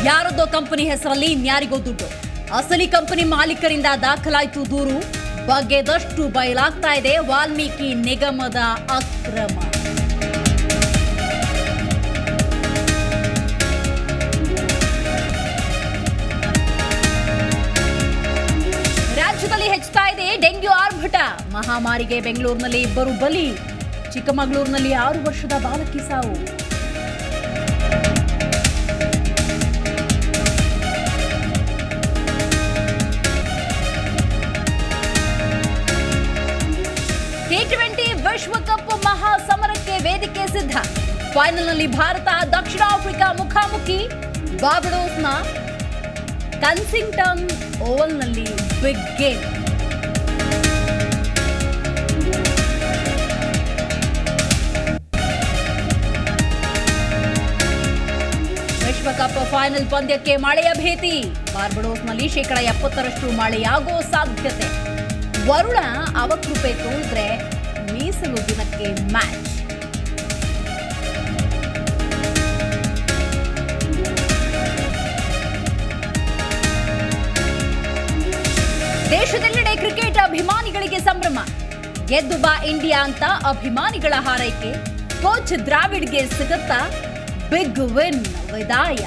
ಯಾರದೋ ಕಂಪನಿ ಹೆಸರಲ್ಲಿ ಇನ್ಯಾರಿಗೋ ದುಡ್ಡು. ಅಸಲಿ ಕಂಪನಿ ಮಾಲೀಕರಿಂದ ದಾಖಲಾಯಿತು ದೂರು. ಬಗ್ಗೆದಷ್ಟು ಬಯಲಾಗ್ತಾ ಇದೆ ವಾಲ್ಮೀಕಿ ನಿಗಮದ ಅಕ್ರಮ. ರಾಜ್ಯದಲ್ಲಿ ಹೆಚ್ಚುತ್ತಾ ಇದೆ ಡೆಂಗ್ಯೂ ಆರ್ಭಟ. ಮಹಾಮಾರಿಗೆ ಬೆಂಗಳೂರಿನಲ್ಲಿ 2 ಬಲಿ, ಚಿಕ್ಕಮಗಳೂರಿನಲ್ಲಿ 6 ವರ್ಷದ ಬಾಲಕಿ ಸಾವು. T20 ವಿಶ್ವಕಪ್ ಮಹಾಸಮರಕ್ಕೆ ವೇದಿಕೆ ಸಿದ್ಧ. ಫೈನಲ್ನಲ್ಲಿ ಭಾರತ ದಕ್ಷಿಣ ಆಫ್ರಿಕಾ ಮುಖಾಮುಖಿ. ಬಾರ್ಬಡೋಸ್ನ ಕನ್ಸಿಂಗ್ಟನ್ ಓವಲ್ನಲ್ಲಿ ಬಿಗ್ ಗೇಮ್. ವಿಶ್ವಕಪ್ ಫೈನಲ್ ಪಂದ್ಯಕ್ಕೆ ಮಳೆಯ ಭೀತಿ. ಬಾರ್ಬಡೋಸ್ನಲ್ಲಿ 70% ಮಳೆಯಾಗೋ ಸಾಧ್ಯತೆ. ವರುಣ ಅವಕೃಪೆ ತೋರಿದ್ರೆ ಮೀಸಲು ದಿನಕ್ಕೆ ಮ್ಯಾಚ್. ದೇಶದೆಲ್ಲೆಡೆ ಕ್ರಿಕೆಟ್ ಅಭಿಮಾನಿಗಳಿಗೆ ಸಂಭ್ರಮ. ಗೆದ್ದು ಬಾ ಇಂಡಿಯಾ ಅಂತ ಅಭಿಮಾನಿಗಳ ಹಾರೈಕೆ. ಕೋಚ್ ದ್ರಾವಿಡ್ಗೆ ಸಿಗುತ್ತಾ ಬಿಗ್ ವಿನ್ ವಿದಾಯ.